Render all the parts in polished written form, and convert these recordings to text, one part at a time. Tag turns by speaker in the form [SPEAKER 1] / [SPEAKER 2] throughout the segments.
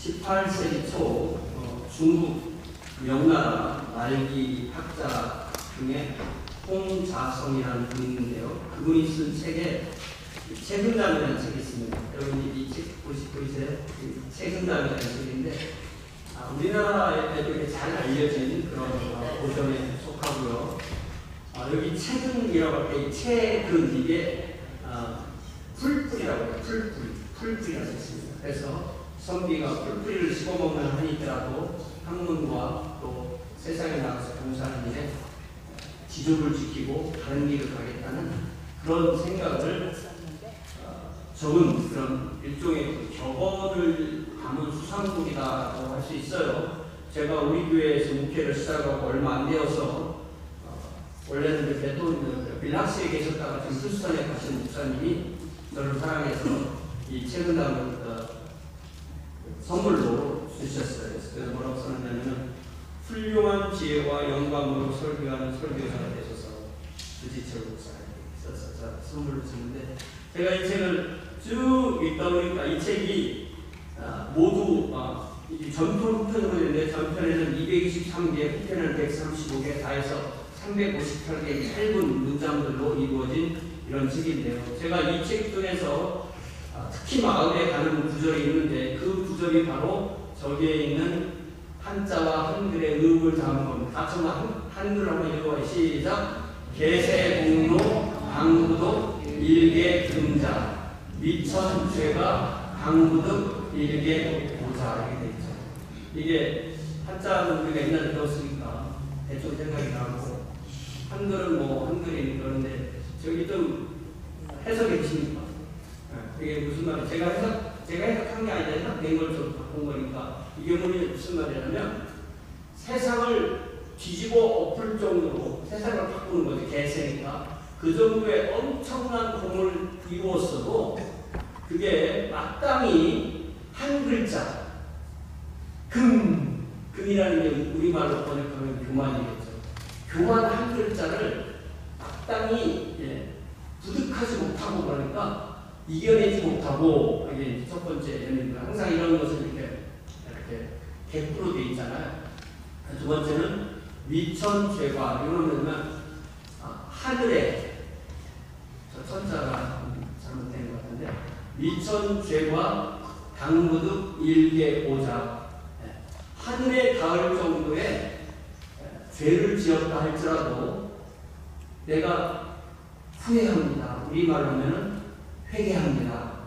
[SPEAKER 1] 18세기 초 중국 명나라 말기 학자 중에 홍자성이라는 분이 있는데요. 그분이 쓴 책에 책은담이라는 책이 있습니다. 여러분이 이 책 보이세요? 책은담이라는 책인데 우리나라에도 잘 알려진 그런 고전에 속하고요. 여기 책은이라고 할 때 이 책은 이게 풀뿌리라고 해요. 풀뿌리라고 했습니다. 그래서 선비가 풀뿌리를 씹어먹는 한이 있더라도 학문과 또 세상에 나가서 봉사하는 일에 지조를 지키고 다른 길을 가겠다는 그런 생각을 적은 그런 일종의 격언을 담은 수상곡이라고 할 수 있어요. 제가 우리 교회에서 목회를 시작하고 얼마 안 되어서 원래는 대통령 빌락스에 계셨다가 지금 휴스턴에 가신 목사님이 저를 사랑해서 이 책은담을 선물로 주셨어요. 그래서 뭐라고 써놨냐면 훌륭한 지혜와 영감으로 설교하는 설교자가 되셔서 주지철 목사님께 써서 선물로 주는데 제가 이 책을 쭉 읽다 보니까 이 책이 모두 전편으로 되는데 전편에는 223개, 후편에는 135개 다 해서 358개의 짧은 문장들로 이루어진 이런 책인데요. 제가 이 책 중에서 특히 마음에 가는 구절이 있는데 그 구절이 바로 저기에 있는 한자와 한글의 음을 담은 겁니다. 같이 한글 한번 읽어봐요. 시작. 개세공로 방구독 일개 금자 미천죄가 방구독 일개 보자 이렇게 되어 있죠. 이게 한자는 우리가 옛날에 배웠으니까 대충 생각이 나고 한글은 뭐 한글이니까 그런데 저기 좀 해석해 주십니까? 이게 무슨 말이에요? 제가 해석한 게 아니라 해석된 걸 좀 바꾼 거니까 이게 무슨 말이냐면 세상을 뒤집어 엎을 정도로 세상을 바꾸는 거죠. 개세니까 그 정도의 엄청난 공을 이루었어도 그게 마땅히 한 글자 금이라는 게 우리말로 번역하면 교만이겠죠. 교만 한 글자를 마땅히 부득하지 못하고 그러니까 이겨내지 못하고 이게 첫 번째 예입니다. 항상 이런 것을 이렇게 객부로 되어 있잖아요. 두 번째는 미천죄과 이러면 하늘에 저 천자가 잘못된 것 같은데 미천죄과 당부득 일개오자 하늘에 닿을 정도의 죄를 지었다 할지라도 내가 후회합니다. 우리말로 하면은 회개합니다.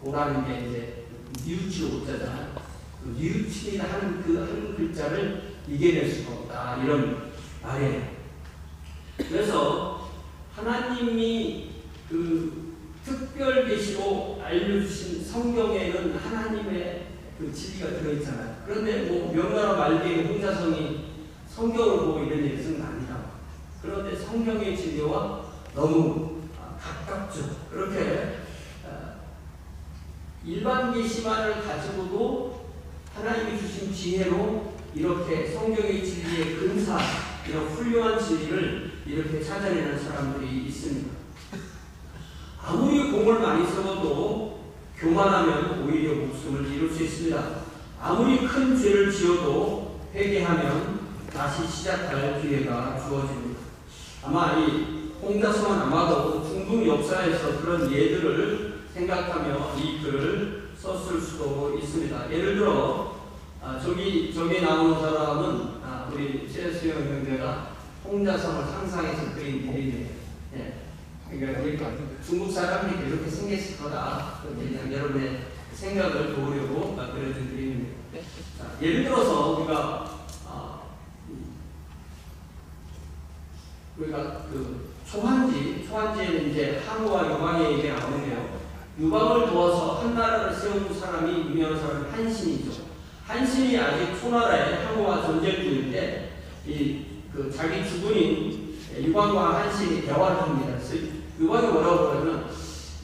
[SPEAKER 1] 오라는 게 이제 뉘우치고 오자잖아요. 그 뉘우치다 하는 그 한 글자를 이겨낼 수가 없다. 이런 말이에요. 그래서 하나님이 그 특별 계시로 알려주신 성경에는 하나님의 그 진리가 들어있잖아요. 그런데 뭐 명나라 말기에 홍자성이 성경을 보고 이런 얘기 쓴 거 아니다. 그런데 성경의 진리와 너무 가깝죠. 그렇게 일반 계시만을 가지고도 하나님이 주신 지혜로 이렇게 성경의 진리의 근사, 이런 훌륭한 진리를 이렇게 찾아내는 사람들이 있습니다. 아무리 공을 많이 써도 교만하면 오히려 목숨을 잃을 수 있습니다. 아무리 큰 죄를 지어도 회개하면 다시 시작할 기회가 주어집니다. 아마 이 홍자성은 아마도 중국 역사에서 그런 예들을 생각하며 이 글을 썼을 수도 있습니다. 예를 들어 저기 나오는 사람은 우리 최수영 형제가 홍자성을 상상해서 그린 그림이에요. 그러니까 중국 사람들이 이렇게 생겼을 거다. 그냥 여러분의 생각을 도우려고 그려준 그림입니다. 예를 들어서 우리가 그 초한지에는 이제 항우와 유방의 얘기가 나오는데요. 유방을 도와서 한 나라를 세운 사람이 유명한 사람이 한신이죠. 한신이 아직 초나라에 항우와 전쟁 중일 때 그 자기 주군인 유방과 한신이 대화를 합니다. 그래서 유방이 뭐라고 그러면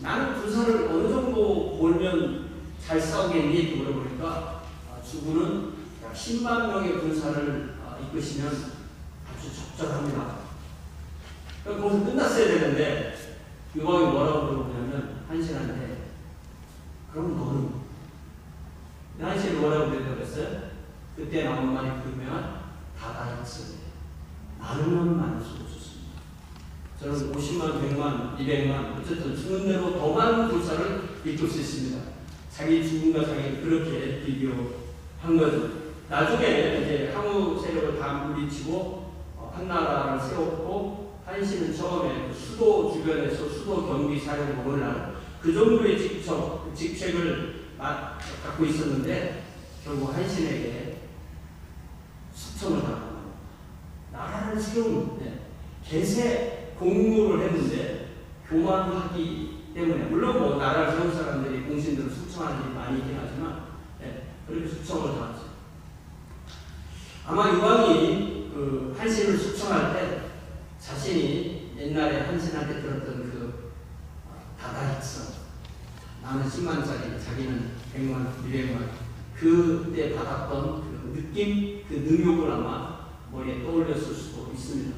[SPEAKER 1] 나는 군사를 어느 정도 몰면 잘 싸우겠니? 물어보니까 주군은 10만 명의 군사를 이끄시면 아주 적절합니다. 거기서 끝났어야 되는데 유방이 뭐라고 그러냐면 한신한테 그럼 너는 한신이 뭐라고 대답했어요? 그때 나온 말이 그 유명한 다다익선이에요. 나누면 많을 수 없었습니다. 저는 50만, 100만, 200만 어쨌든 죽는 대로 더 많은 불사를 이끌 수 있습니다. 자기 죽음과 자기를 그렇게 비교한 거죠. 나중에 이제 항우 세력을 다 물리치고 한나라를 세웠고 한신은 처음에 수도 주변에서 수도 경비 사령부 오늘날 그 정도의 직책을 갖고 있었는데 결국 한신에게 숙청을 당합니다. 나라를 세운 개세 공무를 했는데 교만하기 때문에 물론 뭐 나라를 세운 사람들이 공신들을 숙청하는 일이 많이 있긴 하지만 그렇게 숙청을 당하죠. 아마 이왕이 그 한신을 숙청할 때 자신이 옛날에 한신한테 들었던 그 다다익선 나는 10만짜리 자기는 100만, 200만 그때 받았던 그 느낌, 그 능욕을 아마 머리에 떠올렸을 수도 있습니다.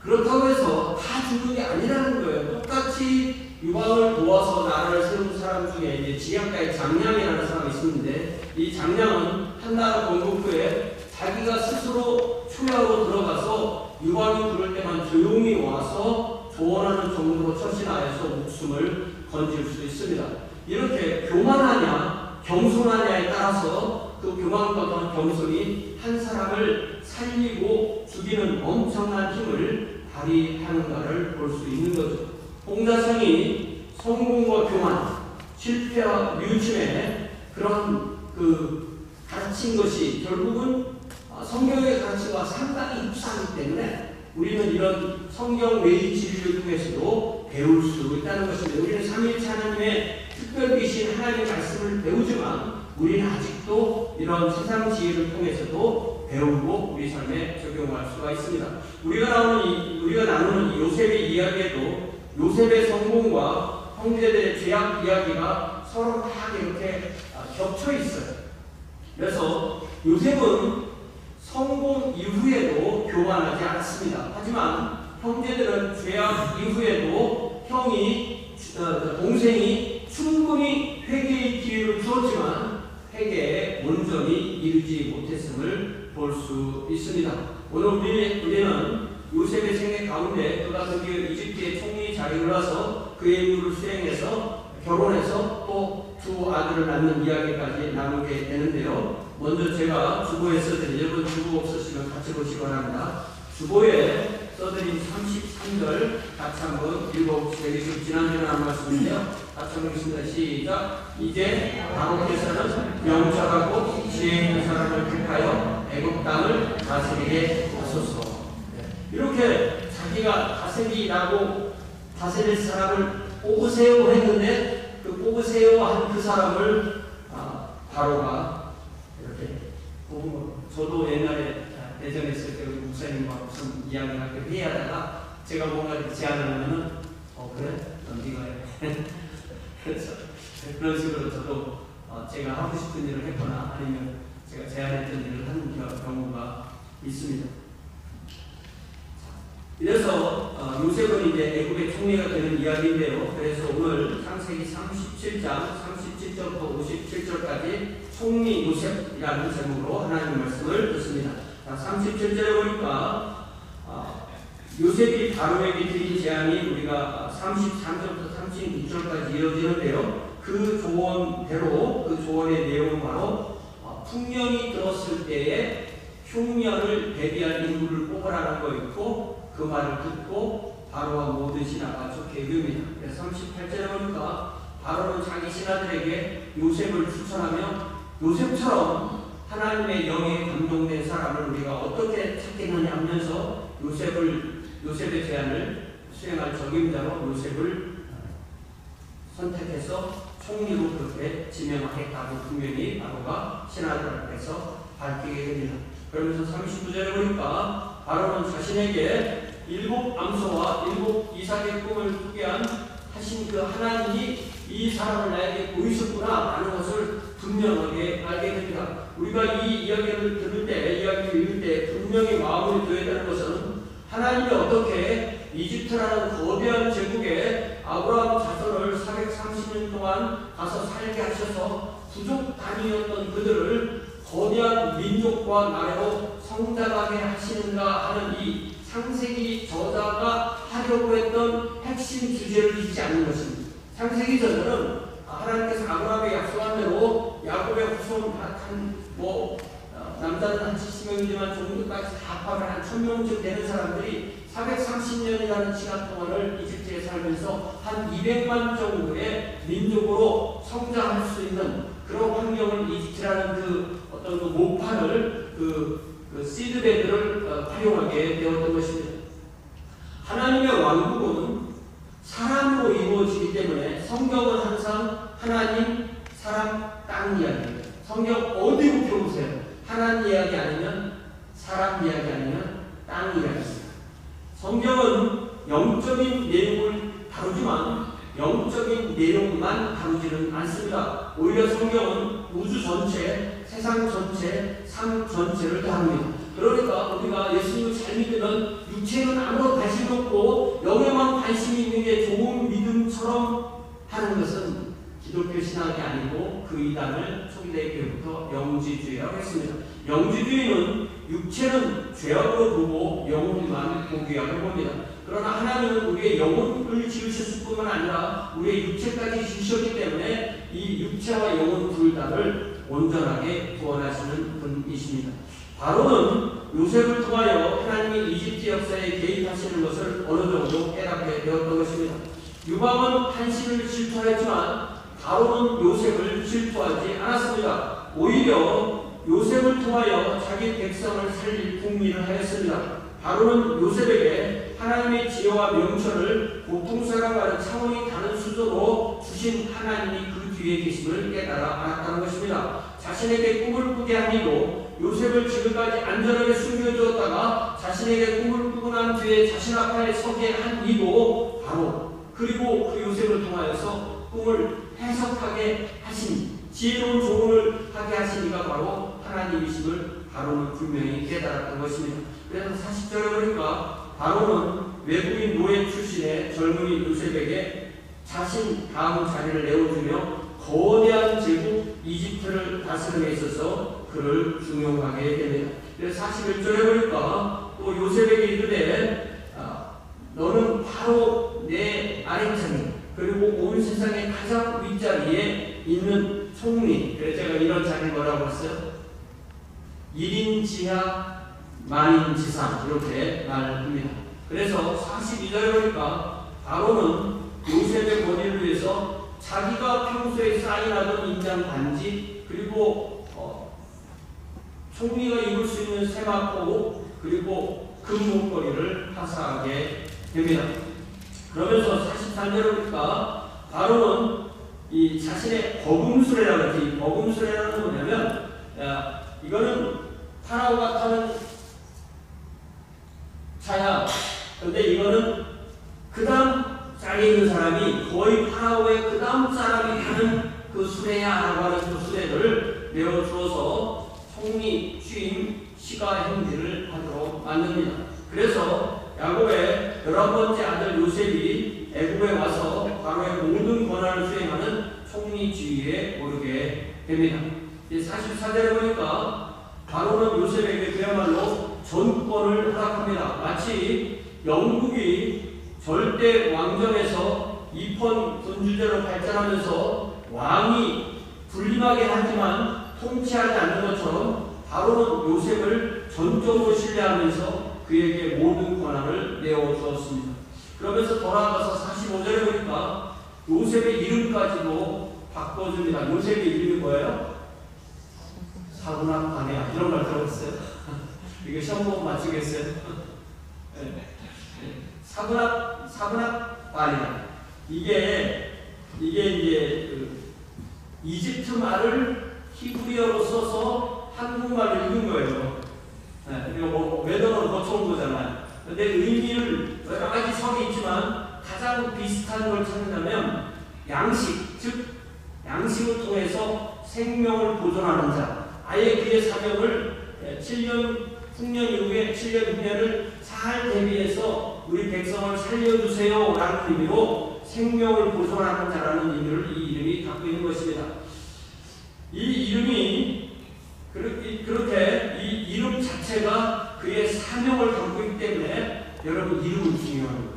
[SPEAKER 1] 그렇다고 해서 다 죽은 게 아니라는 거예요. 똑같이 유방을 도와서 나라를 세운 사람 중에 이제 지약가의 장량이라는 사람이 있었는데 이 장량은 한나라 건국 후에 자기가 스스로 초야로 들어가서 유방이 부를 때만 조용히 와서 조언하는 정도로 처신하여서 목숨을 건질 수 있습니다. 이렇게 교만하냐 겸손하냐에 따라서 그 교만과 겸손이 한 사람을 살리고 죽이는 엄청난 힘을 발휘하는가를 볼 수 있는 거죠. 홍자성이 성공과 교만, 실패와 뮤침의 그런 그 가르친 것이 결국은 성경의 가르침과 상당히 흡사하기 때문에 우리는 이런 성경 외의 진리를 통해서도 배울 수 있다는 것입니다. 우리는 삼위일체 하나님의 특별히신 하나님의 말씀을 배우지만 우리는 아직도 이런 세상 지혜를 통해서도 배우고 우리 삶에 적용할 수가 있습니다. 우리가 나누는 요셉의 이야기에도 요셉의 성공과 형제들의 죄악 이야기가 서로 다 이렇게 겹쳐 있어요. 그래서 요셉은 성공 이후에도 교만하지 않습니다. 하지만 형제들은 죄악 이후에도 동생이 충분히 회개의 기회를 주었지만 회개에 온전히 이루지 못했음을 볼 수 있습니다. 오늘 우리는 요셉의 생애 가운데 그가 드디어 이집트의 총리 자리에 올라서 그의 임무를 수행해서 결혼해서 또 두 아들을 낳는 이야기까지 나누게 되는데요. 먼저 제가 주보에 써드린, 여러분 주보 없으시면 같이 보시기 바랍니다. 주보에 써드린 33절 같이 한번 읽어보시죠. 지난주에 나눈 말씀인데요. 같이 한번 읽습니다. 시작. 이제 바로께서는 명철하고 지혜 있는 사람을 택하여 애굽 땅을 다스리게 하소서. 이렇게 자기가 다스리라고 다스릴 사람을 뽑으세요 했는데 그 뽑으세요 한 그 사람을 바로가 이렇게 뽑은 거. 저도 옛날에 대전했을 때 우리 목사님과 무슨 이야기를 하고 회의하다가 제가 뭔가 제안을 하면은 그래? 넌 네가 해. 그래서 그런 식으로 저도 제가 하고 싶은 일을 했거나 아니면 제가 제안했던 일을 하는 경우가 있습니다. 이래서 요셉은 이제 애굽의 총리가 되는 이야기인데요. 그래서 오늘 창세기 37장 37절부터 57절까지 총리 요셉이라는 제목으로 하나님의 말씀을 듣습니다. 37절에 보니까 요셉이 바로에게 드린 제안이 우리가 33절부터 36절까지 이어지는데요. 그 조언대로 그 조언의 내용은 바로 풍년이 들었을 때에 흉년을 대비할 인물을 뽑으라는 거 있고 그 말을 듣고 바로와 모든 신하가 좋게 여깁니다. 그래서 38절에 보니까 바로는 자기 신하들에게 요셉을 추천하며 요셉처럼 하나님의 영에 감동된 사람을 우리가 어떻게 찾겠느냐 하면서 요셉의 제안을 수행할 적임자로 요셉을 선택해서 총리로 그렇게 지명하겠다고 분명히 바로가 신하들 앞에서 밝히게 됩니다. 그러면서 39절에 보니까 바로는 자신에게 7 암소와 7 이삭의 꿈을 꾸게 하신 그 하나님이 이 사람을 나에게 보이셨구나 하는 것을 분명하게 알게 됩니다. 우리가 이 이야기를 들을 때, 이야기를 읽을 때 분명히 마음을 둬야 되는 것은 하나님이 어떻게 이집트라는 거대한 제국에 아브라함 자손을 430년 동안 가서 살게 하셔서 부족 단위였던 그들을 거대한 민족과 나라로 성장하게 하시는가 하는 이 창세기 저자가 하려고 했던 핵심 주제를 잊지 않는 것입니다. 창세기 저자는 하나님께서 아브라함에게 약속한 대로 야곱의 후손 남자는 한 70명이지만 종족까지 다 합하면 한 1000명쯤 되는 사람들이 430년이라는 시간 동안을 이집트에 살면서 한 200만 정도의 민족으로 성장할 수 있는 그런 환경을 이집트라는 어떤 모판을 시드베드를 활용하게 되었던 것입니다. 하나님의 왕국은 사람으로 이루어지기 때문에 성경은 항상 하나님, 사람, 땅 이야기입니다. 성경 어디로 펴보세요. 하나님 이야기 아니면 사람 이야기 아니면 땅 이야기입니다. 성경은 영적인 내용을 다루지만 영적인 내용만 다루지는 않습니다. 오히려 성경은 우주 전체, 세상 전체, 삶 전체를 다룹니다. 그러니까 우리가 예수님을 잘 믿으면 육체는 아무런 관심이 없고 영에만 관심이 있는 게 좋은 믿음처럼 하는 것은 기독교 신학이 아니고 그 이단을 초기대교부터 영지주의라고 했습니다. 영지주의는 육체는 죄악으로 보고 영혼만 고귀하게 봅니다. 그러나 하나님은 우리의 영혼을 지으셨을 뿐만 아니라 우리의 육체까지 지으셨기 때문에 이 육체와 영혼 둘 다를 온전하게 구원하시는 분이십니다. 바로는 요셉을 통하여 하나님이 이집트 역사에 개입하시는 것을 어느 정도 깨닫게 되었던 것입니다. 유방은 한시를 질투하였지만 바로는 요셉을 질투하지 않았습니다. 오히려 요셉을 통하여 자기 백성을 살릴 국민을 하였습니다. 바로는 요셉에게 하나님의 지혜와 명철을 보통 사람과는 차원이 다른 수준으로 주신 하나님이 그 뒤에 계심을 깨달아 알았다는 것입니다. 자신에게 꿈을 꾸게 하니도 요셉을 지금까지 안전하게 숨겨주었다가 자신에게 꿈을 꾸고 난 뒤에 자신 앞에 서게 한 이도 바로 그리고 그 요셉을 통하여서 꿈을 해석하게 하신 지혜로운 조언을 하게 하신 이가 바로 하나님이심을 바로는 분명히 깨달았던 것입니다. 그래서 40절에 보니까 바로는 외국인 노예 출신의 젊은이 요셉에게 자신 다음 자리를 내어주며 거대한 제국 이집트를 다스림에 있어서 그를 중용하게 됩니다. 그래서 41절에 보니까 또 요셉에게 이르되 너는 바로 내 아랫자리 그리고 온 세상의 가장 윗자리에 있는 총리. 그래서 제가 이런 자리를 뭐라고 했어요? 1인 지하 만인 지상 이렇게 말합니다. 그래서 42절에 보니까 바로는 요셉의 권위를 위해서 자기가 평소에 사인하던 인장 반지 그리고 총리가 입을 수 있는 세마포 그리고 금목걸이를 하사하게 됩니다. 그러면서 43절에 보니까 바로는 이 자신의 버금수레라고 하지. 이 버금수레라는 건 뭐냐면 이거는 파라오가 타는 차야. 근데 이거는 그 다음 자리에 있는 사람이 거의 파라오의 그 다음 사람이 타는 그 수레야라고 하는 그 수레를 내어주어서 총리 취임 시가 행진을 하도록 만듭니다. 그래서 야곱의 11번째 아들 요셉이 애굽에 와서 바로의 모든 권한을 수행하는 총리 지위에 오르게 됩니다. 44절에 보니까 바로는 요셉에게 그야말로 전권을 허락합니다. 마치 영국이 절대 왕정에서 입헌 군주제로 발전하면서 왕이 군림하게 하지만 통치하지 않는 것처럼 바로는 요셉을 전적으로 신뢰하면서 그에게 모든 권한을 내어주었습니다. 그러면서 돌아가서 45절에 보니까 요셉의 이름까지도 바꿔줍니다. 요셉의 이름이 뭐예요? 사분함 반야 이런 말 들어봤어요? 이거 시험 보고 맞추겠어요? 사분함 반야 이게 이제 이집트 말을 히브리어로 써서 한국말로 읽은 거예요. 그리고 외도는 거쳐온 거잖아요. 근데 의미를 여러 가지 성이 있지만 가장 비슷한 걸 찾는다면 양식, 즉 양식을 통해서 생명을 보존하는 자. 아예 그의 사명을 7년, 풍년 이후에 7년, 6년을 잘 대비해서 우리 백성을 살려주세요 라는 의미로 생명을 보존하는 자라는 의미를 이 이름이 갖고 있는 것입니다. 이 이름이 그렇게 이 이름 자체가 그의 사명을 담고 있기 때문에 여러분 이름은 중요한 거예요.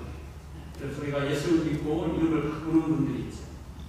[SPEAKER 1] 그래서 우리가 예수를 믿고 이름을 바꾸는 분들이 있죠.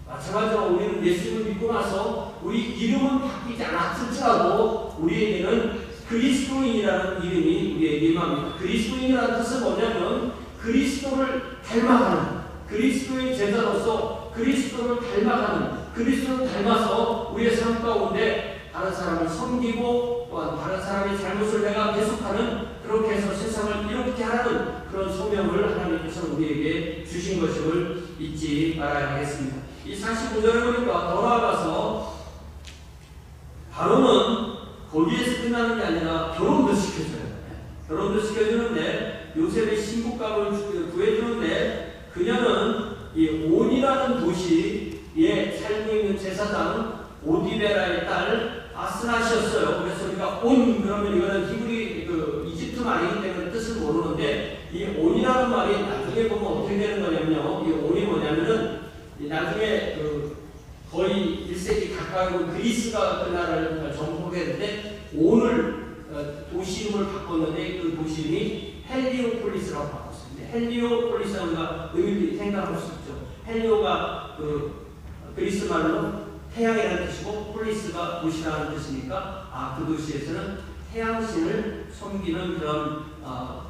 [SPEAKER 1] 마찬가지로 우리는 예수를 믿고 나서 우리 이름은 바뀌지 않았을지라도 우리에게는 그리스도인이라는 이름이 우리에게 임합니다. 그리스도인이라는 뜻은 뭐냐면 그리스도를 닮아가는, 그리스도의 제자로서 그리스도를 닮아가는, 그리스도를 닮아서 우리의 삶 가운데 다른 사람을 섬기고 또한 다른 사람의 잘못을 내가 계속하는, 그렇게 해서 세상을 이롭게 하는 그런 소명을 하나님께서 우리에게 주신 것임을 잊지 말아야 하겠습니다. 이 45절을 보니까 더 나아가서 바로는 거기에서 끝나는 게 아니라 결혼도 시켜줘요. 결혼도 시켜주는데 요셉의 신부감을 구해주는데 그녀는 이 온이라는 도시에 살고 있는 제사장 오디베라의 딸 아스나시였어요. 그래서 우리가 온 그러면 이거는 히브리 이집트 말이기 때문에 뜻을 모르는데 이 온이라는 말이 나중에 보면 어떻게 되는 거냐면요. 이 온이 뭐냐면은 나중에 거의 1세기 가까이 그리스가 그 나라를 정복했는데 온을 도시 이름을 바꿨는데 그 도시 이름이 헬리오폴리스라고 바꿨습니다. 헬리오폴리스가 우리가 의미를 생각할 수 있죠. 헬리오가 그리스 말로 태양이라는 뜻이고 폴리스가 도시라는 뜻이니까 그 도시에서는 태양신을 섬기는 그런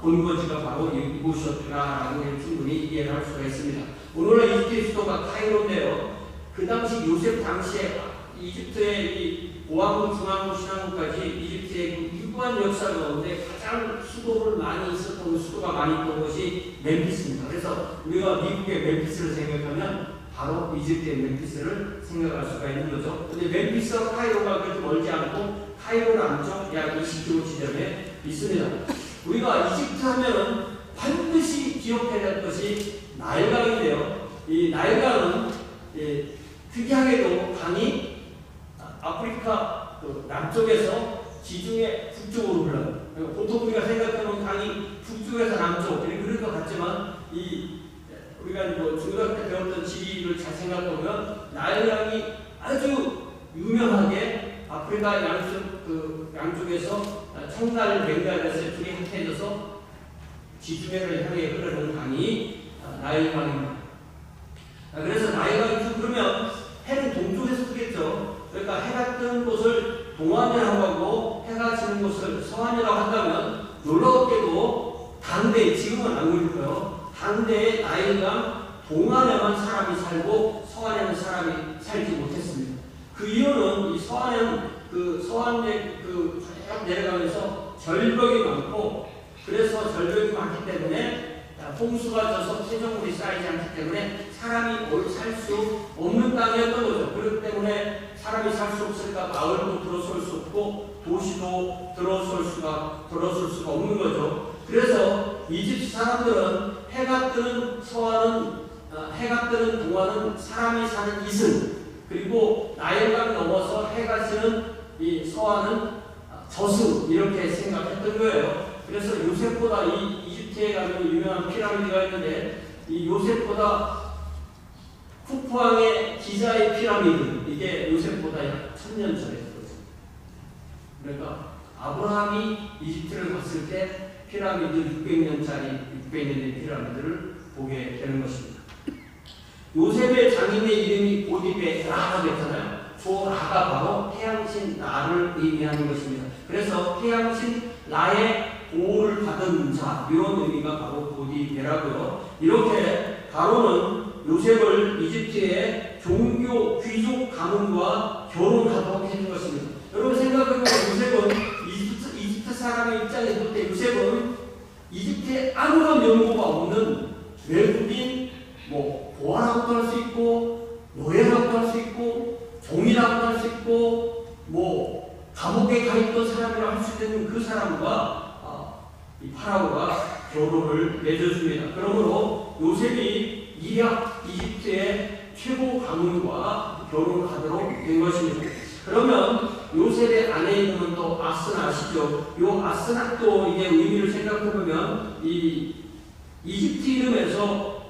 [SPEAKER 1] 본거지가 바로 이곳이었구나라고 충분히 이해를 할 수가 있습니다. 오늘날 이집트의 수도가 카이로인데요. 그 당시 요셉 당시에 이집트의 이 오왕국, 중앙국, 신왕국까지 이집트의 그 유구한 역사 가운데 가장 수도를 많이 있었던 수도가 많이 있던 곳이 멤피스입니다. 그래서 우리가 미국의 멤피스를 생각하면 바로 이집트의 멤피스를 생각할 수가 있는 거죠. 근데 멤피스와 카이로가 그렇게 멀지 않고 카이로 남쪽 약 20km 지점에 있습니다. 우리가 이집트 하면은 반드시 기억해야 될 것이 나일강인데요. 이 나일강은 특이하게도 강이 아프리카 남쪽에서 지중해 북쪽으로 흘러요. 보통 우리가 생각하는 강이 북쪽에서 남쪽 그럴 것 같지만 우리가 중고등학교 때 배웠던 지리를 잘 생각해보면 나일강이 아주 유명하게 아프리카 양쪽에서 청날 벵갈에서 둘이 합해져서 지중해를 향해 흐르는 강이 나일강입니다. 그래서 나일강이 그러면 해는 동쪽에서 뜨겠죠. 그러니까 해가 뜨는 곳을 동안이라고 하고 해가 지는 곳을 서안이라고 한다면 놀랍게도 당대, 지금은 안 그렇고요. 당대의 나일강 동안에만 사람이 살고 서안에는 사람이 살지 못했습니다. 그 이유는 이 서안은 서안에 쭉 내려가면서 절벽이 많고 그래서 절벽이 많기 때문에 홍수가 져서 퇴적물이 쌓이지 않기 때문에 사람이 살 수 없는 땅이었던 거죠. 그렇기 때문에 사람이 살 수 없으니까 마을도 들어설 수 없고 도시도 들어설 수가 없는 거죠. 그래서 이집트 사람들은 해가 뜨는 동안은 사람이 사는 이슬, 그리고 나일강 넘어서 해가 지는 이 서안은 저승 이렇게 생각했던 거예요. 그래서 요셉보다 이집트에 가면 유명한 피라미드가 있는데 이 요셉보다 쿠푸왕의 기자의 피라미드 이게 요셉보다 약 1000년 전에 있었어요. 그러니까 아브라함이 이집트를 갔을 때 피라미드 600년 된 피라미드를 보게 되는 것입니다. 요셉의 장인의 이름이 오디베라라고 했잖아요. 저 라가 바로 태양신 라를 의미하는 것입니다. 그래서 태양신 라의 보호를 받은 자 이런 의미가 바로 오디베라고요. 이렇게 바로는 요셉을 이집트의 종교 귀족 가문과 결혼하도록 해준 것입니다. 여러분 생각해보면 요셉은 이집트 사람의 입장에 볼 때 요셉은 이집트에 아무런 연고가 없는 외국인 보아라고도 할 수 있고 노예라고도 할 수 있고 종이라고도 할 수 있고 감옥에 가 있던 사람이라고 할 수 있는 그 사람과 이 파라오가 결혼을 맺어줍니다. 그러므로 요셉이 이집트의 최고 가문과 결혼을 하도록 된 것입니다. 그러면 요셉의 아내 이름은 또 아스나시죠. 이 아스나도 이게 의미를 생각해보면 이 이집트 이름에서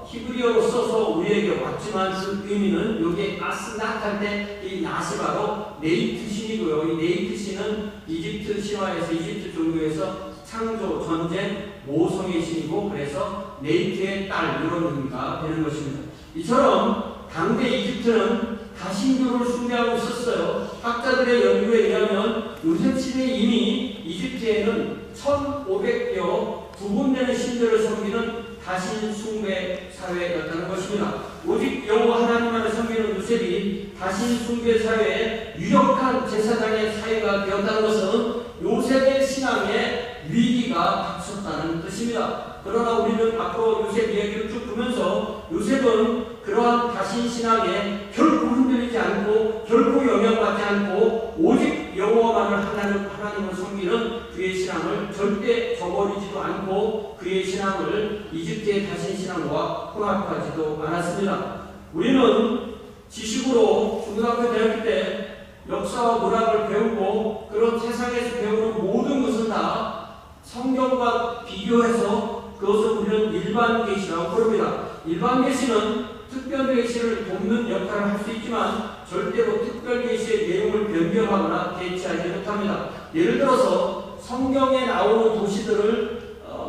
[SPEAKER 1] 히브리어로 써서 우리에게 왔지만 그 의미는 여기에 아스낫 때 이 낫이 바로 네이트 신이고요. 이 네이트 신은 이집트 신화에서 이집트 종교에서 창조, 전쟁, 모성의 신이고 그래서 네이트의 딸 이런 의미가 되는 것입니다. 이처럼 당대 이집트는 다신교를 숭배하고 있었어요. 학자들의 연구에 의하면 요셉 시대 이미 이집트에는 1500여 구분되는 신들을 섬기는 다신 숭배 사회였다는 것입니다. 오직 여호와 하나님만을 섬기는 요셉이 다신 숭배 사회의 유력한 제사장의 사회가 되었다는 것은 요셉의 신앙에 위기가 닥쳤다는 뜻입니다. 그러나 우리는 앞으로 요셉 이야기를 쭉 보면서 요셉은 그러한 다신 신앙에 결코 흔들리지 않고 결코 영향받지 않고 오직 여호와만을 하나님을 섬기는 그의 신앙을 절대 저버리지도 않고 그의 신앙을 이집트의 다신 신앙과 혼합하지도 않았습니다. 우리는 지식으로 중고등학교 대학교 때 역사와 문학을 배우고 그런 세상에서 배우는 모든 것은 다 성경과 비교해서 그것을 우리는 일반 계시라고 부릅니다. 일반 계시는 특별 계시를 돕는 역할을 할 수 있지만 절대로 특별 계시의 내용을 변경하거나 대체하지 못합니다. 예를 들어서 성경에 나오는 도시들을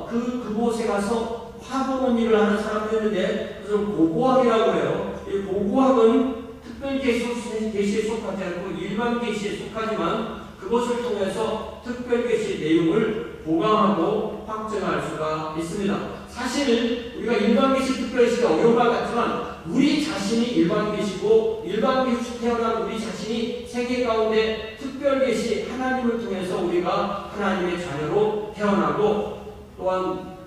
[SPEAKER 1] 그곳에 가서 화보는 일을 하는 사람도 있는데 그것을 고고학이라고 해요. 이 고고학은 특별 계시에 속하지 않고 일반 계시에 속하지만 그것을 통해서 특별 계시의 내용을 보강하고 확증할 수가 있습니다. 사실 우리가 일반 계시, 특별 계시가 어려운 것 같지만 우리 자신이 일반 계시고 일반 계시 태어난 우리 자신이 세계 가운데 특별 계시 하나님을 통해서 우리가 하나님의 자녀로 태어나고 또한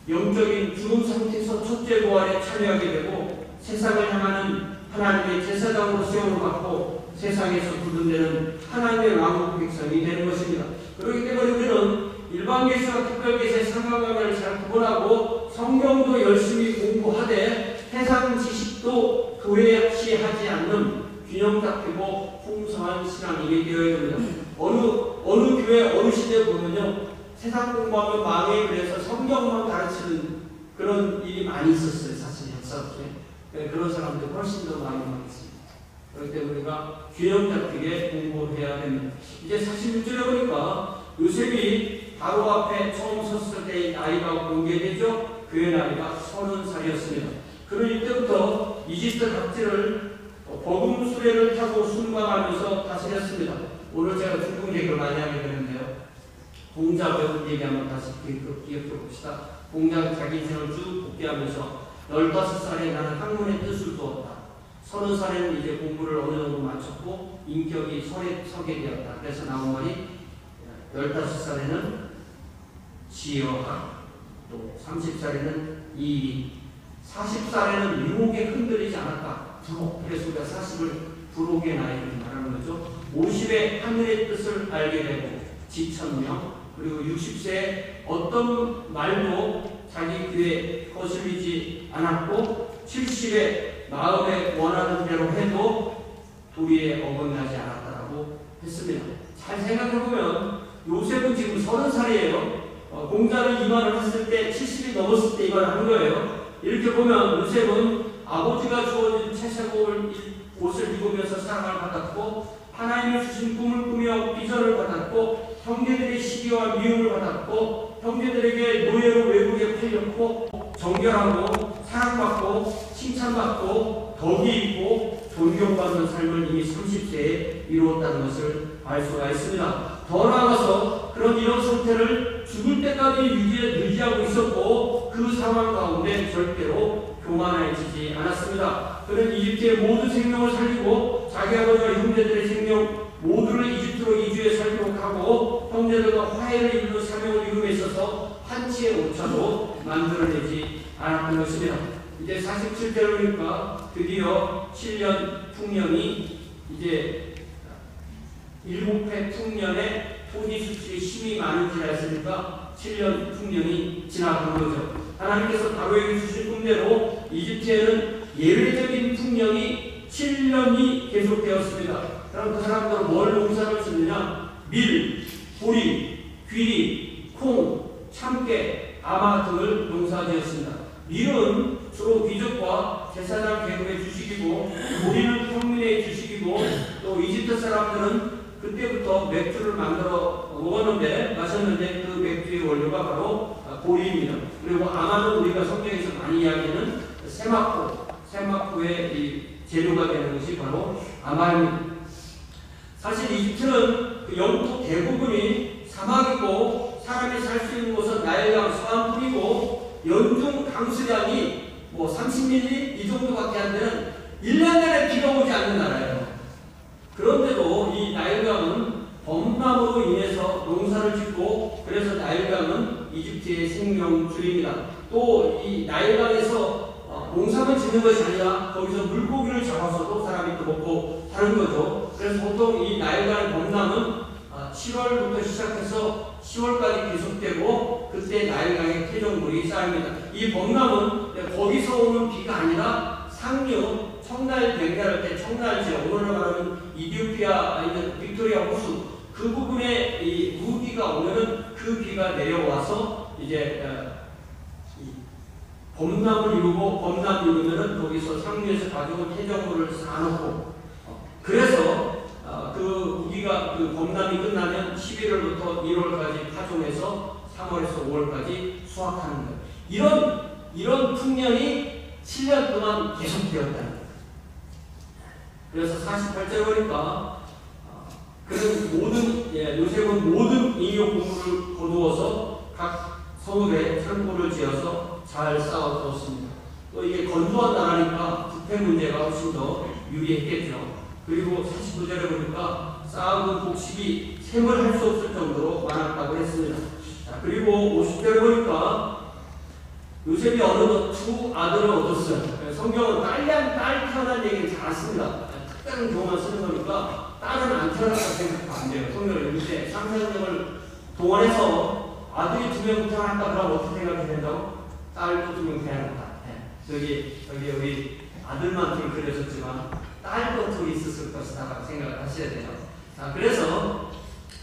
[SPEAKER 1] 영적인 죽음 상태에서 첫째 부활에 참여하게 되고 세상을 향하는 하나님의 제사장으로 세움을 받고 세상에서 구분되는 하나님의 왕국 백성이 되는 것입니다. 그렇기 때문에 우리는 일반 계시와 특별 계시의 상관관계를 잘 구분하고 성경도 열심히 공부하되 세상 지식도 교회시하지 않는 균형 잡히고 풍성한 신앙이 되어야 됩니다. 어느 교회 어느 시대에 보면요 세상 공부하면 망해 그래서 성경만 가르치는 그런 일이 많이 있었어요. 사실 역사에 그런 사람들 훨씬 더 많이 있습니다. 그렇기 때문에 우리가 균형 잡히게 공부해야 됩니다. 이제 46절에 보니까 요셉이 바로 앞에 처음 섰을 때의 나이가 공개되죠. 그의 나이가 30살이었습니다. 그는 이때부터 이집트 각지를 버금 수레를 타고 순방하면서 다스렸습니다. 오늘 제가 중국 얘기를 많이 하게 되는데요. 공자 배운 얘기 한번 다시 기억해 봅시다. 공자가 자기 인생을 쭉 복귀하면서 15살에 나는 학문의 뜻을 두었다. 30살에는 이제 공부를 어느 정도 마쳤고 인격이 서게 되었다. 그래서 나온 말이 15살에는 지어학, 또 30살에는 이익, 40살에는 유혹에 흔들리지 않았다. 부록. 그래서 우리가 40을 부록의 나이를 말하는 거죠. 50에 하늘의 뜻을 알게 되고 지천명, 그리고 60세에 어떤 말도 자기 귀에 거슬리지 않았고 70에 마음에 원하는 대로 해도 도리에 어긋나지 않았다라고 했습니다. 잘 생각해보면 요셉은 지금 30살이에요. 공자를 이만을 했을 때 70이 넘었을 때 이만을 한 거예요. 이렇게 보면 요셉은 아버지가 주어진 채색옷을 입으면서 사랑을 받았고 하나님이 주신 꿈을 꾸며 비전을 받았고 형제들의 시기와 미움을 받았고 형제들에게 노예로 외국에 팔렸고 정결하고 사랑받고 칭찬받고 덕이 있고 존경받는 삶을 이미 30세에 이루었다는 것을 알 수가 있습니다. 더 나아가서 그런 이런 상태를 죽을 때까지 유지하고 있었고 그 상황 가운데 절대로 교만해지지 않았습니다. 그는 이집트의 모든 생명을 살리고 자기 아버지와 형제들의 생명 모두를 이집트로 이주해 살도록 하고 형제들과 화해를 이루는 사명을 이루에 있어서 한치의 오차도 만들어내지 않았던 것입니다. 이제 47절을 보니까 드디어 7년 풍년이 이제 7회 풍년에 토지 수출이 힘이 많은지 알았으니까 7년 풍년이 지나간 거죠. 하나님께서 바로에게 주신 꿈대로 이집트에는 예외적인 풍년이 7년이 계속되었습니다. 그럼 그 사람들은 뭘 농사를 짓느냐? 밀, 보리, 귀리, 콩, 참깨, 아마 등을 농사지었습니다. 밀은 주로 맥주를 만들어 먹었는데 마셨는데 그 맥주의 원료가 바로 보리입니다. 그리고 아마는 우리가 성경에서 많이 이야기하는 세마포의 이 재료가 되는 것이 바로 아마입니다. 사실 이집트는 그 영토 대부분이 사막이고 사람이 살 수 있는 곳은 나일강 서안풀이고 연중 강수량이 뭐 30mm 이 정도밖에 안 되는 1년 내내 비가 오지 않는 나라예요. 그런데도 이 나일강은 범람으로 인해서 농사를 짓고 그래서 나일강은 이집트의 생명줄입니다. 또 이 나일강에서 농사만 짓는 것이 아니라 거기서 물고기를 잡아서도 사람이 또 먹고 사는 거죠. 그래서 보통 이 나일강의 범람은 7월부터 시작해서 10월까지 계속되고 그때 나일강의 태종물이 쌓입니다. 이 범람은 거기서 오는 비가 아니라 상류 청날 벵갈할 때 청날 지역, 오늘날 말하면 이디오피아 아니면 빅토리아 호수 그 부분에 이 무비가 오면은 그 비가 내려와서 이제 범람을 이루고 범람 이루면은 거기서 상류에서 가져온 태정물을 쌓아놓고 그래서 그 우기가 그 범람이 끝나면 11월부터 1월까지 파종해서 3월에서 5월까지 수확하는 거예요. 이런 풍년이 7년 동안 계속되었다는 거예요. 그래서 48절 보니까 요셉은 모든 인용 국물을 거두어서 각 성읍에 창고를 지어서 잘 쌓아두었습니다. 또 이게 건조한 나라니까 부패 문제가 훨씬 더 유리했겠죠. 그리고 49절에 보니까 쌓아둔 곡식이 셈을 할 수 없을 정도로 많았다고 했습니다. 그리고 50절에 보니까 요셉이 어느덧 두 아들을 얻었어요. 성경은 딸 태어난 얘기를 잘 안 씁니다. 특별한 경우만 쓰는 거니까 딸은 안 태어났다고 생각하면 안 돼요. 성경을 이제 상상력을 동원해서 아들이 2명 태어났다 그러면 어떻게 생각이 된다고? 딸도 2명 태어났다. 저기 우리 아들만 둘 그려졌지만 딸도 둘이 있었을 것이다 생각을 하셔야 돼요. 자, 그래서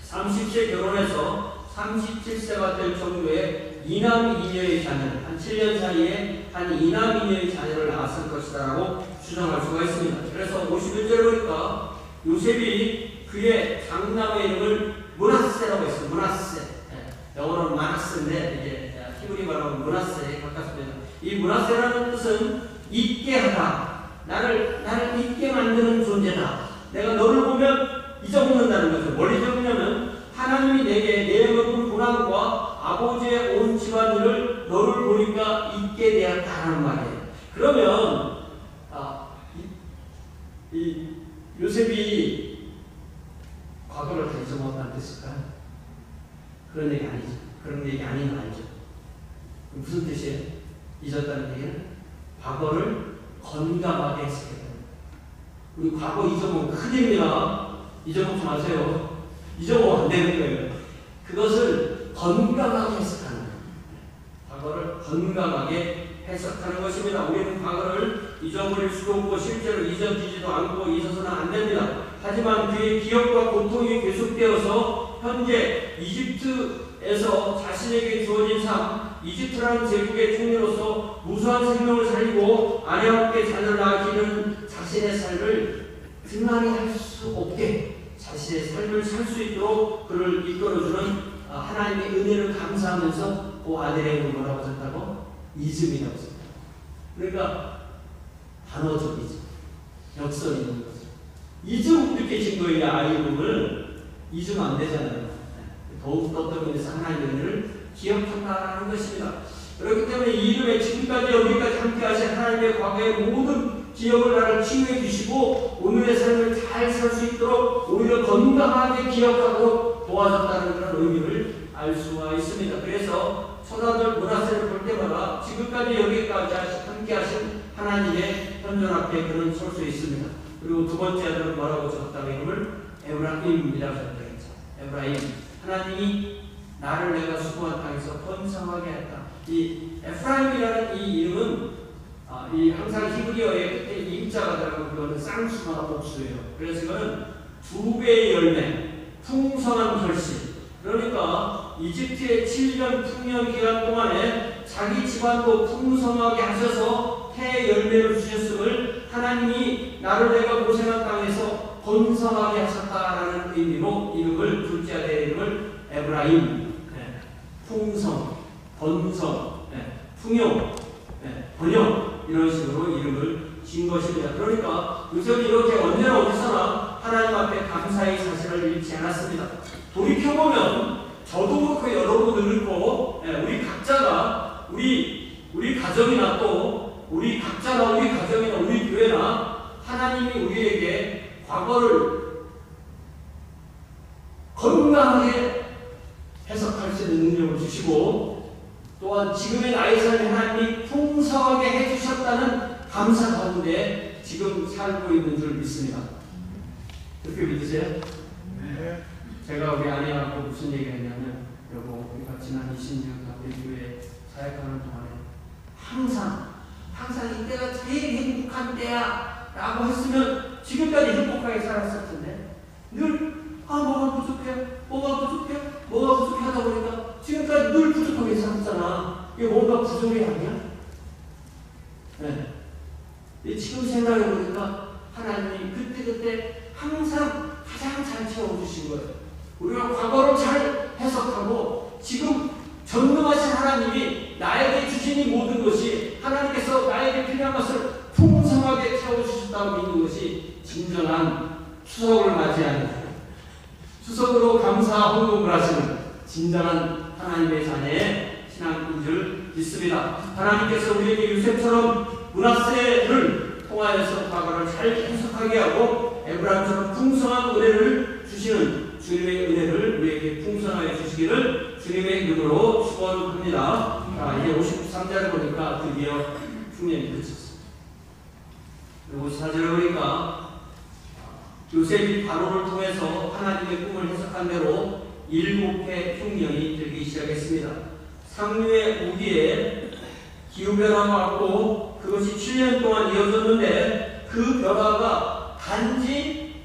[SPEAKER 1] 30세 결혼해서 37세가 될 정도의 이남 이녀의 자녀, 한 7년 사이에 한 이남 이녀의 자녀를 낳았을 것이다라고 추정할 수가 있습니다. 그래서 51절에 보니까 요셉이 그의 장남의 이름을 므낫세라고 했어요. 므낫세. 영어로는 마나스인데 이게 히브리 말하면 므낫세에 가깝습니다. 이 므낫세라는 뜻은 잊게 하다. 나를 잊게 만드는 존재다. 내가 너를 보면 잊어먹는다는 거죠. 뭘 잊어먹냐면 하나님이 내게 내 먹은 고난과 아버지의 온 집안일을 너를 보니까 잊게 되었다는 말이에요. 그러면 이 요셉이 과거를 다 잊어먹었다는 뜻일까요? 그런 얘기 아니죠. 그런 얘기 아닌 거 아니죠. 무슨 뜻이에요? 잊었다는 얘기는 과거를 건강하게 했습니다. 우리 과거 잊어먹으면 큰일입니다. 잊어먹지 마세요. 잊어먹으면 안 되는 거예요. 그것을 건강하게 해석하는 거예요. 과거를 건강하게 해석하는 것입니다. 우리는 과거를 잊어버릴 수도 없고 실제로 잊어지지도 않고 잊어서는 안 됩니다. 하지만 그의 기억과 고통이 계속되어서 현재 이집트에서 자신에게 주어진 삶, 이집트라는 제국의 총리로서 무수한 생명을 살리고 아내와 함께 자녀를 낳기는 자신의 삶을 등한히 할 수 없게 자신의 삶을 살 수 있도록 그를 이끌어주는 하나님의 은혜를 감사하면서 그 아들의 이름을 뭐라고 썼다고? 이즘이라고 썼다. 그러니까 단어적 이즘, 역설 있는 거죠. 이즘 이렇게 진 거예요. 아이 이름을 잊으면 안 되잖아요. 더욱 떠들면서 하나님의 은혜를 기억한다는 것입니다. 그렇기 때문에 이 이름에 지금까지 여기까지 함께 하신 하나님의 과거의 모든 기억을 나를 치유해 주시고 오늘의 삶을 잘 살 수 있도록 오히려 건강하게 기억하고 도와줬다는 그런 의미를 알 수가 있습니다. 그래서 천하들 므낫세를 볼 때마다 지금까지 여기까지 함께 하신 하나님의 현존 앞에 그는 설 수 있습니다. 그리고 두 번째 아들은 뭐라고 적었다고 이름을 에브라임이라고 적었죠. 에브라임. 하나님이 나를 내가 수고한 땅에서 번성하게 했다. 이 에프라임이라는 이 이름은 이 항상 히브리어의 끝에 임자가 들어가고 그거는 쌍수나 복수예요. 그래서 이거는 2배의 열매, 풍성한 결실. 그러니까 이집트의 7년 풍년 기간 동안에 자기 집안도 풍성하게 하셔서 해 열매를 주셨음을 하나님이 나를 내가 고생한 땅에서 번성하게 하셨다라는 의미로 이름을 둘째 아들의 이름을 에브라임, 풍성, 번성, 풍요, 번영 이런 식으로 이름을 지은 것입니다. 그러니까 요셉이 이렇게 언제나 어디서나 하나님 앞에 감사의 사실을 잃지 않았습니다. 돌이켜보면 저도 그렇고 여러분도 그렇고 우리 각자가 우리 가정이나 또 우리 각자나 우리 가정이나 우리 교회나 하나님이 우리에게 과거를 건강하게 해석할 수 있는 능력을 주시고 또한 지금의 나의 삶에 하나님이 풍성하게 해주셨다는 감사 가운데 지금 살고 있는 줄 믿습니다. 그렇게 믿으세요? 네. 제가 우리 아내하고 무슨 얘기를 했냐면 여보 우리가 지난 20년 우리 교회 사역하는 동안에 항상 이때가 제일 행복한 때야 라고 했으면 지금까지 행복하게 살았을 텐데 늘 뭐가 부족해 하다 보니까 지금까지 늘 부족하게 살았잖아. 이게 뭔가 부족이 아니야? 네. 지금 생각해보니까 하나님이 그때 항상 가장 잘 채워주신 거예요. 우리가 과거를 잘 해석하고 지금 전능하신 하나님이 나에게 주신 이 모든 것이 하나님께서 나에게 필요한 것을 풍성하게 채워주셨다고 믿는 것이 진정한 추석을 맞이하는 추석으로 감사 헌금을 하시는 진정한 하나님의 자녀의 신앙인 줄 믿습니다. 하나님께서 우리에게 요셉처럼 므낫세를 통하여서 과거를 잘 해석하게 하고 에브라임처럼 풍성한 은혜를 주시는 주님의 은혜를 우리에게 풍성하게 주시기를 주님의 이름으로 축원합니다. 이제 53절을 보니까 드디어 흉년이 그쳤습니다. 54절을 보니까 요셉이 바로를 통해서 하나님의 꿈을 해석한 대로 7해 흉년이 들기 시작했습니다. 상류의 우기에 기후변화가 왔고 그것이 7년 동안 이어졌는데 그 변화가 단지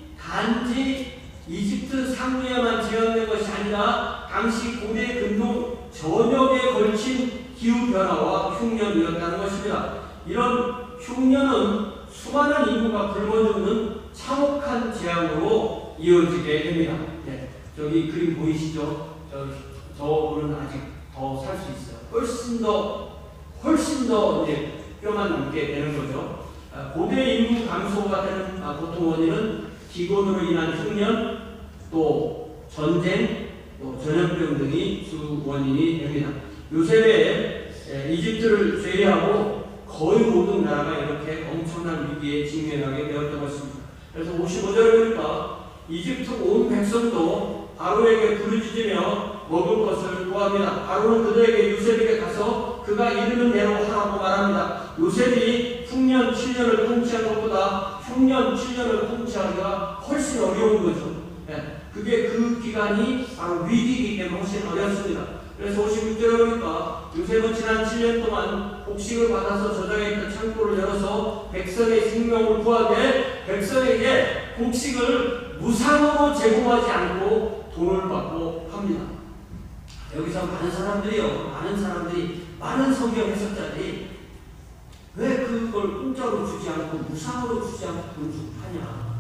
[SPEAKER 1] 이집트 상류에만 제한된 것이 아니라 당시 고대 근동 전역에 걸친 기후변화와 흉년이었다는 것입니다. 이런 흉년은 수많은 인구가 굶어 죽는 참혹한 재앙으로 이어지게 됩니다. 저기 그림 보이시죠? 저분은 아직 더 살 수 있어요. 훨씬 더 이제 뼈만 남게 되는 거죠. 고대 인구 감소가 되는 보통 원인은 기근으로 인한 흉년, 또 전쟁, 또 전염병 등이 주 원인이 됩니다. 요셉의 이집트를 제외하고 거의 모든 나라가 이렇게 엄청난 위기에 직면하게 되었던 것입니다. 그래서 55절에 보니까 이집트 온 백성도 바로에게 부르짖으며 먹을 것을 구합니다. 바로는 그들에게 요셉에게 가서 그가 이르는 대로 하라고 말합니다. 요셉이 흉년 7년을 통치한 것보다 흉년 7년을 통치하기가 훨씬 어려운 거죠. 그게 그 기간이 바로 위기이기 때문에 훨씬 어렵습니다. 그래서 56절에 보니까 요셉은 지난 7년 동안 복식을 받아서 저장해 있던 창고를 열어서 백성의 생명을 구하되 백성에게 복식을 무상으로 제공하지 않고 돈을 받고 합니다. 여기서 많은 사람들이 많은 성경 해석자들이 왜 그걸 공짜로 주지 않고 무상으로 주지 않고 돈 주고 하냐.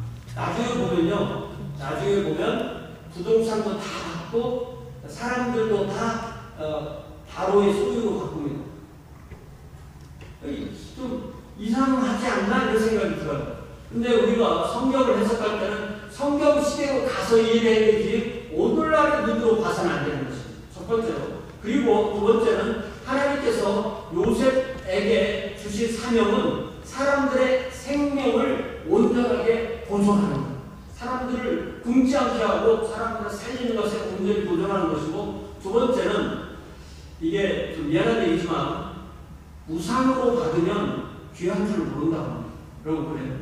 [SPEAKER 1] 나중에 보면 부동산도 다 받고 사람들도 다 바로의 소유로 바꿉니다. 좀 이상하지 않나 이런 생각이 들어요. 근데 우리가 성경을 해석할 때는 성경 시대로 가서 이해해야 되지 오늘날의 눈으로 봐서는 안 되는 것입니다. 첫 번째로. 그리고 두 번째는 하나님께서 요셉에게 주신 사명은 사람들의 생명을 온전하게 보존하는 것. 사람들을 굶지 않게 하고 사람들을 살리는 것에 온전히 보존하는 것이고, 두 번째는 이게 좀 미안한 얘기지만 무상으로 받으면 귀한 줄 모른다고 합니다. 여러분 그래요.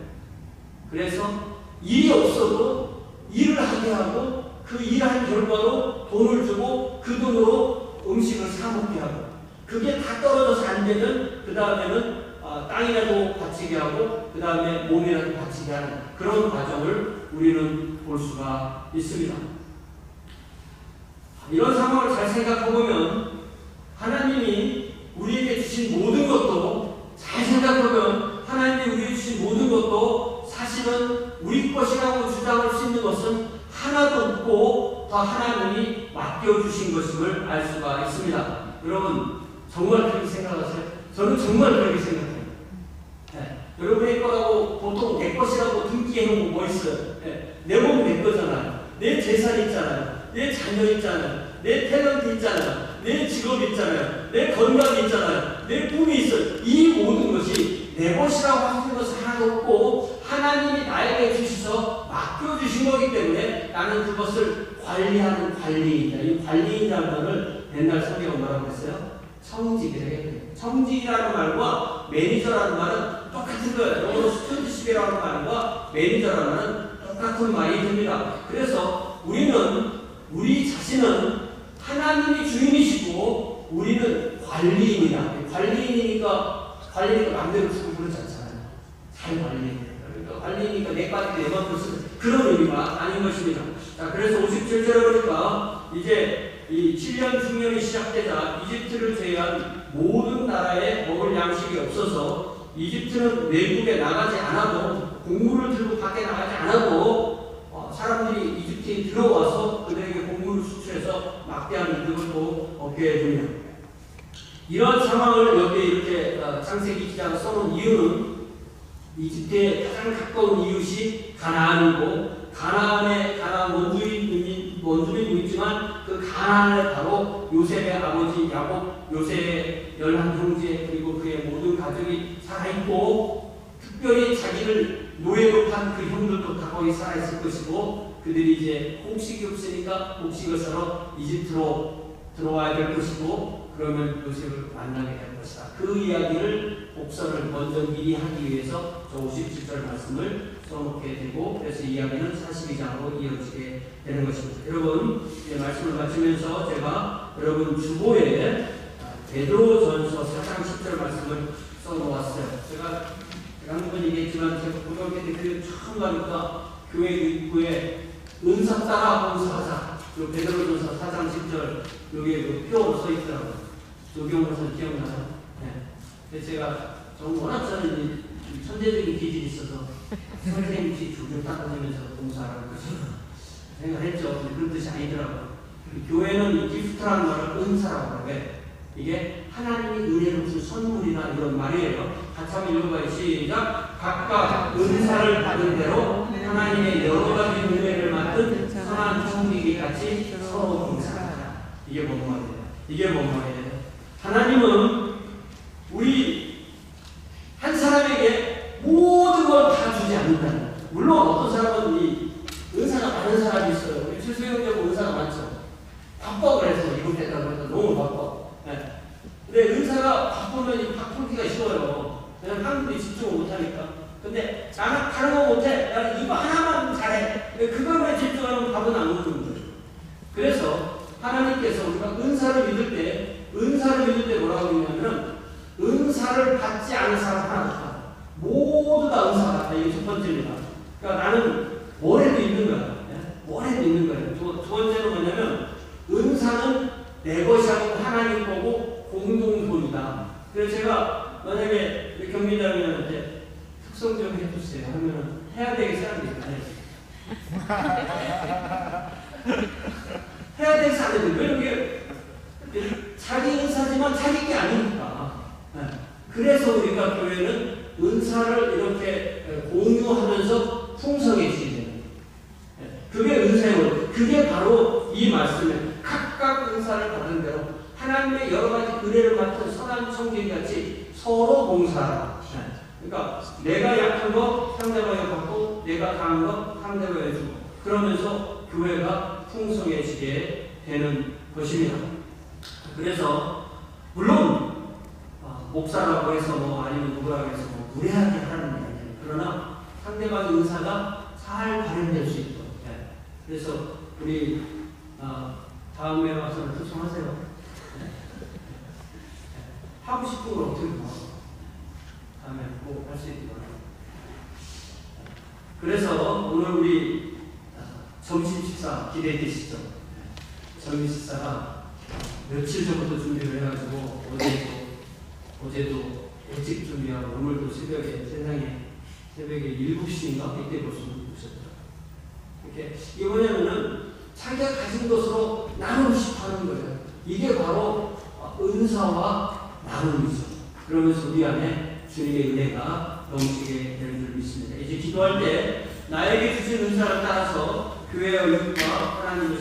[SPEAKER 1] 그래서 일이 없어도 일을 하게 하고 그 일한 결과로 돈을 주고 그 돈으로 음식을 사 먹게 하고, 그게 다 떨어져서 안 되면 그 다음에는 땅이라도 바치게 하고 그 다음에 몸이라도 바치게 하는 그런 과정을 우리는 볼 수가 있습니다. 이런 상황을 잘 생각해보면 하나님이 우리에게 주신 모든 것도, 잘 생각해보면 하나님이 우리에게 주신 모든 것도 사실은 우리 우리 것이라고 주장할 수 있는 것은 하나도 없고 다 하나님이 맡겨주신 것임을 알 수가 있습니다. 여러분 정말 그렇게 생각하세요? 저는 정말 그렇게 생각해요. 여러분의 거라고 보통 내 것이라고 등기해놓은 거 뭐 있어요? 내 몸이 내 거잖아요. 내 재산 있잖아요. 내 자녀 있잖아요. 내 탤런트 있잖아요. 내 직업 있잖아요. 내 건강이 있잖아요. 내 꿈이 있어요. 이 모든 것이 내 것이라고 하는 것은 하나도 없고 하나님이 나에게 주셔서 맡겨주신 거기 때문에 나는 그것을 관리하는 관리인이다. 이 관리인이라는 것을 옛날 성경은 뭐라고 했어요? 청직이라고 했어요. 청직이라는 말과 매니저라는 말은 똑같은 거예요. 영어로 스튜어디십이라는 말과 매니저라는 말은 똑같은 말이 됩니다. 그래서 우리 자신은 하나님이 주인이시고 우리는 관리인이다. 관리니까 마음대로 쓰고 그러지 않잖아요. 잘 관리해야 돼요. 그러니까 관리니까 내 빠지게 내만 쓰는 그런 의미가 아닌 것입니다. 자, 그래서 57절에 보니까 이제 이 7년 중년이 시작되자 이집트를 제외한 모든 나라에 먹을 양식이 없어서 이집트는 외국에 나가지 않아도 곡물을 들고 밖에 나가지 않아도 사람들이 이집트에 들어와서 그들에게 곡물을 수출해서 막대한 이득을 또 얻게 됩니다. 이런 상황을 여기에 이렇게 창세기 기자가 써놓은 이유는 이집트에 가장 가까운 이웃이 가나안이고 가나안 원주민도 있지만 그 가나안에 바로 요셉의 아버지 야곱, 요셉의 11형제 그리고 그의 모든 가족이 살아있고 특별히 자기를 노예로 판 그 형들도 다 거기 살아있을 것이고 그들이 이제 곡식이 없으니까 곡식을 사러 이집트로 들어와야 될 것이고 그러면 요셉을 만나게 될 것이다. 그 이야기를 복선을 먼저 미리 하기 위해서 저 57절 말씀을 써놓게 되고 그래서 이야기는 42장으로 이어지게 되는 것입니다. 여러분 말씀을 마치면서 제가 여러분 주보에 베드로전서 4장 10절 말씀을 써놓았어요. 제가 한 번 얘기했지만 제가 고등학교 때 교회 처음 가니까 교회 입구에 은사 따라 봉사하자. 베드로전서 4장 10절 여기에 표로 써있더라고요. 조경호선 기억나요? 네. 그래서 제가 워낙 저는 천재적인 기질이 있어서 선생님이 줄을 닦아내면서 봉사하라는 것이 생각했죠. 근데 그런 뜻이 아니더라고요. 교회는 이 기프트라는 말을 은사라고 그래. 이게 하나님이 은혜로 준 선물이나 이런 말이에요. 같이 한번 읽어봐요. 시작. 각각 은사를 받은 대로 하나님의 여러 가지 은혜를 맡은 선한 청지기 같이 서로 봉사하자. 이게 뭔 말이에요? 이게 뭔 말이에요? 하나님은 우리 한 사람에게 모든 걸 다 주지 않는다. 물론 어떤 사람은 이 은사가 많은 사람이 있어요. 우리 최수영자고 은사가 많죠. 바빠 그래서 이국 됐다고 해서 너무 바빠. 네. 근데 은사가 바쁘면 바꾸기가 쉬워요. 그냥 한국이 집중을 못하니까. 근데 나는 다른 거 못해. 나는 이거 하나만 잘해. 그거에 집중하면 답은 안 오는 거예요. 그래서 하나님께서 우리가 은사를 믿을 때 뭐라고 했냐면 은사를 받지 않은 사람 하나 없다. 모두 다 은사 받다. 이게 첫 번째입니다. 그러니까 나는 뭘 해도 있는 거야. 뭘 해도 있는 거예요. 두 번째는 뭐냐면 은사는 내 것이 아니고 하나님 거고 공동소유다. 그래서 제가 만약에 경비장님한테 특성 좀 해주세요 하면 해야 되겠어 안 되겠어? 해야 되겠어 안 되겠어? 왜 이게 자기 은사지만 자기 게 아니니까. 그래서 우리가 교회는 은사를 이렇게 공유하면서 풍성해지게 되는 그게 은사예요. 그게 바로 이 말씀에 각각 은사를 받은 대로 하나님의 여러 가지 은혜를 맡은 선한 청지기같이 서로 봉사하라. 그러니까 내가 약한 거 상대방에 받고 내가 강한 거 상대방에 주고 그러면서 교회가 풍성해지게 되는 것입니다. 그래서 물론 목사라고 해서 아니면 누구라고 해서 무례하게 하는 게 아니에요. 그러나 상대방의 은사가 잘 발현될 수 있도록. 그래서 우리 다음에 와서는 특성하세요. 하고 싶은 걸 어떻게 봐. 다음에 꼭 할 수 있게 바랍니다. 그래서 오늘 우리 점심 식사 기대되시죠? 점심 식사가 며칠 전부터 준비를 해가지고 어제도 일찍 준비하고 오늘도 새벽에 7시인가 이때 벌써 주셨더라고요. 이렇게 이게 뭐냐면은 자기가 가진 것으로 나누고 싶어 하는 거예요. 이게 바로 은사와 나눔이죠. 그러면서 우리 안에 주님의 은혜가 넘치게 되는 줄 믿습니다. 이제 기도할 때 나에게 주신 은사를 따라서 교회와 이웃과 하나님을